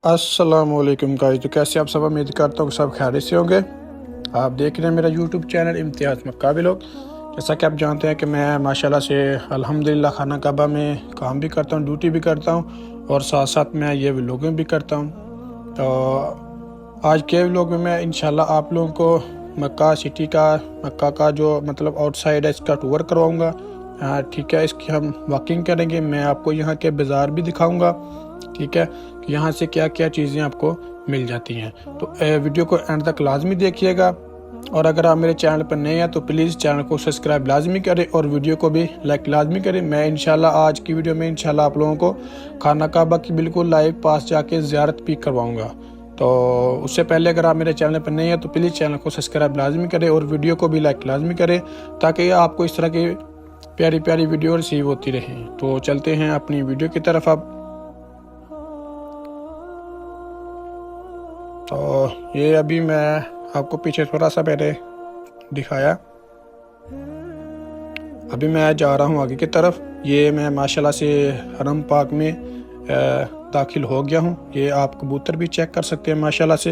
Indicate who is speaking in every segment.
Speaker 1: अस्सलामुअलैकुम गाइस। तो कैसे आप सब, उम्मीद करता हूँ सब खैरियत से होंगे। आप देख रहे हैं मेरा यूट्यूब चैनल इम्तियाज़ मक्का व्लॉग। जैसा कि आप जानते हैं कि मैं माशाल्लाह से अल्हम्दुलिल्लाह खाना काबा में काम भी करता हूँ, ड्यूटी भी करता हूँ और साथ साथ मैं ये व्लॉगिंग भी करता हूँ। तो आज के व्लॉग में मैं इंशाल्लाह आप लोगों को मक्का सिटी का, मक्का का जो मतलब आउटसाइड है इसका टूर करवाऊँगा। ठीक है, इसकी हम वॉकिंग करेंगे। मैं आपको यहाँ के बाज़ार भी दिखाऊँगा, ठीक है, कि यहाँ से क्या क्या चीज़ें आपको मिल जाती हैं। तो वीडियो को एंड तक लाजमी देखिएगा और अगर आप मेरे चैनल पर नए हैं तो प्लीज़ चैनल को सब्सक्राइब लाजमी करें और वीडियो को भी लाइक लाजमी करें। मैं इंशाल्लाह आज की वीडियो में इंशाल्लाह आप लोगों को खाना काबा की बिल्कुल लाइव पास जाके ज़ियारत भी करवाऊँगा। तो उससे पहले अगर आप मेरे चैनल पर नए हैं तो प्लीज़ चैनल को सब्सक्राइब लाजमी करें और वीडियो को भी लाइक लाजमी करें ताकि आपको इस तरह की प्यारी प्यारी वीडियो रिसीव होती रहे। तो चलते हैं अपनी वीडियो की तरफ। अब तो ये अभी मैं आपको पीछे थोड़ा सा पहले दिखाया, अभी मैं जा रहा हूँ आगे की तरफ। ये मैं माशाल्लाह से हरम पाक में दाखिल हो गया हूँ। ये आप कबूतर भी चेक कर सकते हैं माशाल्लाह से।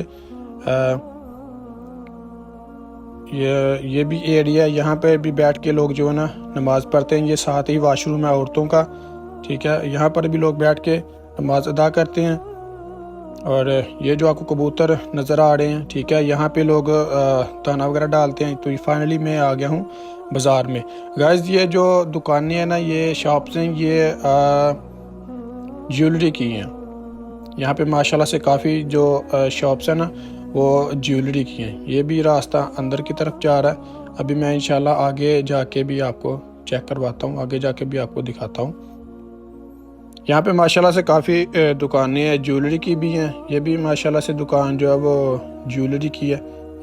Speaker 1: ये भी एरिया है, यहाँ पे भी बैठ के लोग जो है ना नमाज़ पढ़ते हैं। ये साथ ही वाशरूम है औरतों का, ठीक है, यहाँ पर भी लोग बैठ के नमाज अदा करते हैं। और ये जो आपको कबूतर नज़र आ रहे हैं, ठीक है, यहाँ पे लोग दाना वगैरह डालते हैं। तो फाइनली मैं आ गया हूँ बाज़ार में। गाइस ये जो दुकानें हैं ना, ये शॉप्स हैं, ये ज्वेलरी की हैं। यहाँ पे माशाल्लाह से काफ़ी जो शॉप्स हैं ना वो ज्वेलरी की हैं। ये भी रास्ता अंदर की तरफ जा रहा है। अभी मैं इंशाल्लाह आगे जाके भी आपको चेक करवाता हूँ, आगे जाके भी आपको दिखाता हूँ। यहाँ पे माशाल्लाह से काफ़ी दुकानें हैं, ज्वेलरी की भी हैं। ये भी माशाल्लाह से दुकान जो है वो ज्वेलरी की है,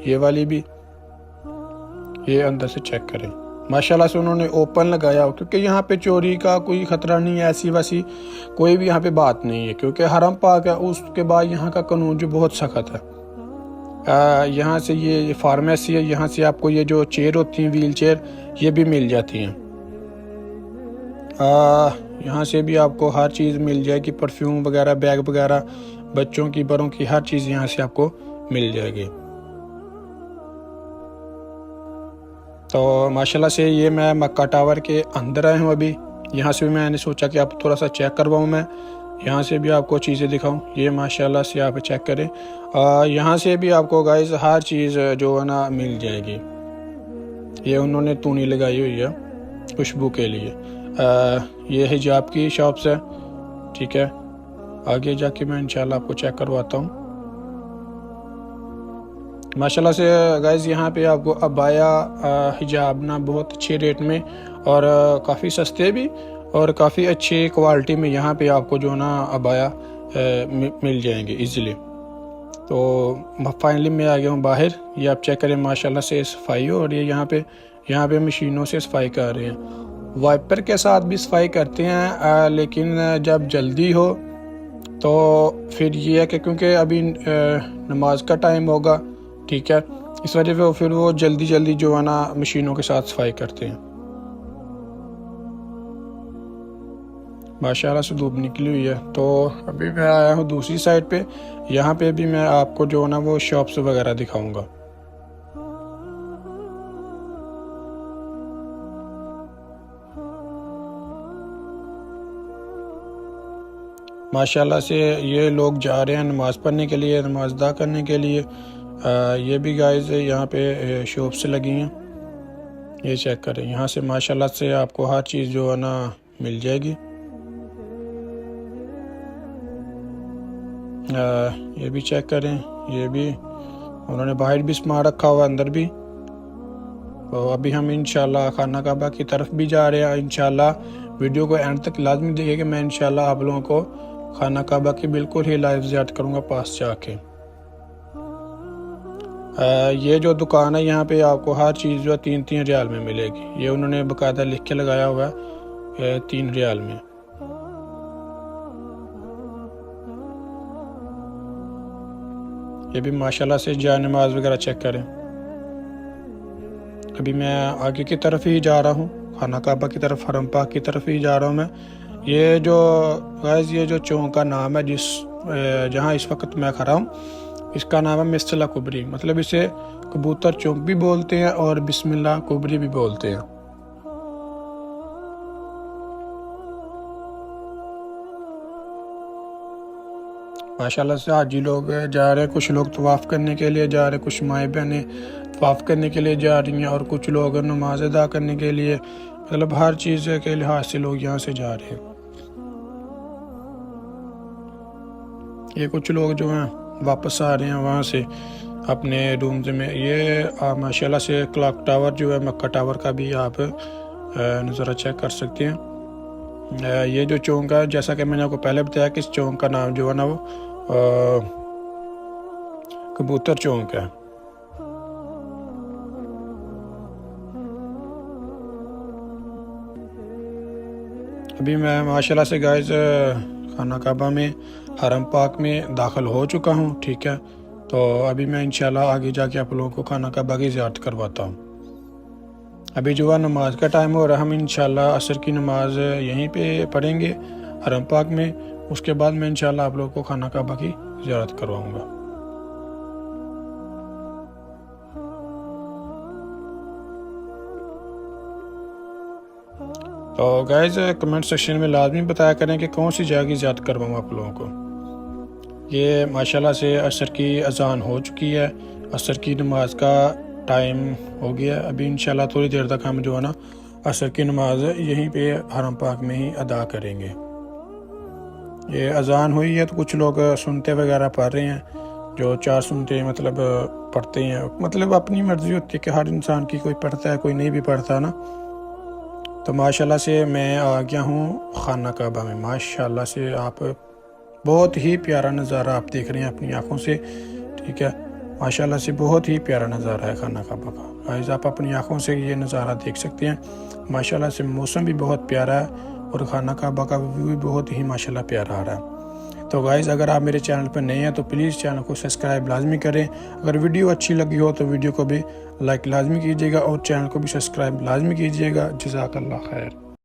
Speaker 1: ये वाली भी। ये अंदर से चेक करें, माशाल्लाह से उन्होंने ओपन लगाया हो क्योंकि यहाँ पे चोरी का कोई ख़तरा नहीं है, ऐसी वैसी कोई भी यहाँ पे बात नहीं है क्योंकि हरम पाक है। उसके बाद यहाँ का कानून जो बहुत सख्त है। यहाँ से ये फार्मेसी है, यहाँ से आपको ये जो चेयर होती हैं व्हील चेयर, ये भी मिल जाती हैं। यहाँ से भी आपको हर चीज़ मिल जाएगी, परफ्यूम वगैरह, बैग वगैरह, बच्चों की, बड़ों की, हर चीज़ यहाँ से आपको मिल जाएगी। तो माशाल्लाह से ये मैं मक्का टावर के अंदर आया हूँ अभी। यहाँ से भी मैंने सोचा कि आप थोड़ा सा चेक करवाऊँ, मैं यहाँ से भी आपको चीज़ें दिखाऊँ। ये माशाल्लाह से आप चेक करें, यहाँ से भी आपको गाइस हर चीज़ जो है ना मिल जाएगी। ये उन्होंने तूनी लगाई हुई है खुशबू के लिए। ये हिजाब की शॉप्स है, ठीक है, आगे जाके मैं इंशाल्लाह आपको चेक करवाता हूँ। माशाल्लाह से गाइस यहाँ पे आपको अबाया हिजाब ना बहुत अच्छे रेट में और काफ़ी सस्ते भी और काफ़ी अच्छी क्वालिटी में यहाँ पे आपको जो ना अबाया मिल जाएंगे इजीली। तो फाइनली मैं आ गया हूँ बाहर। ये आप चेक करें, माशाल्लाह से सफाई हो रही है। यहाँ पे मशीनों से सफाई कर रहे हैं, वाइपर के साथ भी सफाई करते हैं, लेकिन जब जल्दी हो तो फिर ये है कि क्योंकि अभी नमाज का टाइम होगा, ठीक है, इस वजह से फिर वो जल्दी जल्दी जो है ना मशीनों के साथ सफाई करते हैं। माशाल्लाह से धूप निकली हुई है। तो अभी मैं आया हूँ दूसरी साइड पे। यहाँ पे भी मैं आपको जो है ना वो शॉप्स वगैरह दिखाऊंगा। माशाल्लाह से ये लोग जा रहे हैं नमाज़ पढ़ने के लिए, नमाज अदा करने के लिए। ये भी गाइस यहाँ पे शॉप्स लगी हैं, ये चेक करें। यहाँ से माशाल्लाह से आपको हर चीज़ जो है ना मिल जाएगी। ये भी चेक करें, ये भी उन्होंने बाहर भी सामान रखा हुआ, अंदर भी। तो अभी हम इंशाल्लाह खाना काबा की तरफ भी जा रहे हैं। इंशाल्लाह वीडियो को एंड तक लाजमी देखिए कि मैं इंशाल्लाह आप लोगों को खाना काबा की बिल्कुल ही लाइव ज़ियारत करूँगा पास जाके। ये जो दुकान है यहाँ पे आपको हर चीज़ जो 3-3 रियाल में मिलेगी। ये उन्होंने बाकायदा लिख के लगाया हुआ है 3 रियाल में। ये भी माशाल्लाह से जाए नमाज वगैरह चेक करें। अभी मैं आगे की तरफ ही जा रहा हूँ, खाना काबा की तरफ, हरम पाक की तरफ ही जा रहा हूँ मैं। ये जो गाइस ये जो चौक का नाम है, जिस जहाँ इस वक्त मैं खड़ा हूँ, इसका नाम है मिस्तला कुबरी, मतलब इसे कबूतर चौक भी बोलते हैं और बिस्मिल्लाह कुबरी भी बोलते हैं। माशाल्लाह से हाजी लोग जा रहे हैं, कुछ लोग तवाफ़ करने के लिए जा रहे हैं, कुछ माएँ बहनें तवाफ़ करने के लिए जा रही हैं और कुछ लोग नमाज अदा करने के लिए, मतलब हर चीज़ के लिहाज से लोग यहाँ से जा रहे हैं। ये कुछ लोग जो हैं वापस आ रहे हैं वहाँ से अपने रूम्स में। ये माशाल्लाह से क्लॉक टावर जो है मक्का टावर का भी आप नज़ारा चेक कर सकते हैं। ये जो चौक है, जैसा कि मैंने आपको पहले बताया कि इस चौक का नाम जो है ना वो कबूतर चौक है। अभी मैं माशाल्लाह से गाइस खाना काबा में हरम पाक में दाखिल हो चुका हूँ, ठीक है। तो अभी मैं इंशाल्लाह आगे जाके आप लोगों को खाना काबा की ज़ियारत करवाता हूँ। अभी जो है नमाज का टाइम हो रहा है, हम इंशाल्लाह असर की नमाज यहीं पे पढ़ेंगे हरम पाक में। उसके बाद मैं इंशाल्लाह आप लोगों को खाना काबा की ज़ियारत करवाऊँगा। तो गाइस कमेंट सेक्शन में लाजमी बताया करें कि कौन सी जगह की ज़ियारत करवाऊँ आप लोगों को। ये माशाल्लाह से असर की अजान हो चुकी है, असर की नमाज का टाइम हो गया। अभी इंशाल्लाह थोड़ी देर तक हम जो है ना असर की नमाज यहीं पे हरम पाक में ही अदा करेंगे। ये अजान हुई है तो कुछ लोग सुनते वगैरह पढ़ रहे हैं, जो 4 सुनते मतलब पढ़ते हैं, मतलब अपनी मर्ज़ी होती है कि हर इंसान की, कोई पढ़ता है कोई नहीं भी पढ़ता ना। तो माशाल्लाह से मैं आ गया हूँ खाना काबा में। माशाल्लाह से आप बहुत ही प्यारा नज़ारा आप देख रहे हैं अपनी आँखों से, ठीक है। माशाल्लाह से बहुत ही प्यारा नज़ारा है खाना काबा का। गाइस आप अपनी आँखों से ये नज़ारा देख सकते हैं। माशाल्लाह से मौसम भी बहुत प्यारा है और खाना काबा का व्यू भी बहुत ही माशाल्लाह प्यारा आ रहा है। तो गाइस अगर आप मेरे चैनल पर नए हैं तो प्लीज़ चैनल को सब्सक्राइब लाजमी करें। अगर वीडियो अच्छी लगी हो तो वीडियो को भी लाइक लाजमी कीजिएगा और चैनल को भी सब्सक्राइब लाजमी कीजिएगा। जज़ाकल्लाह खैर।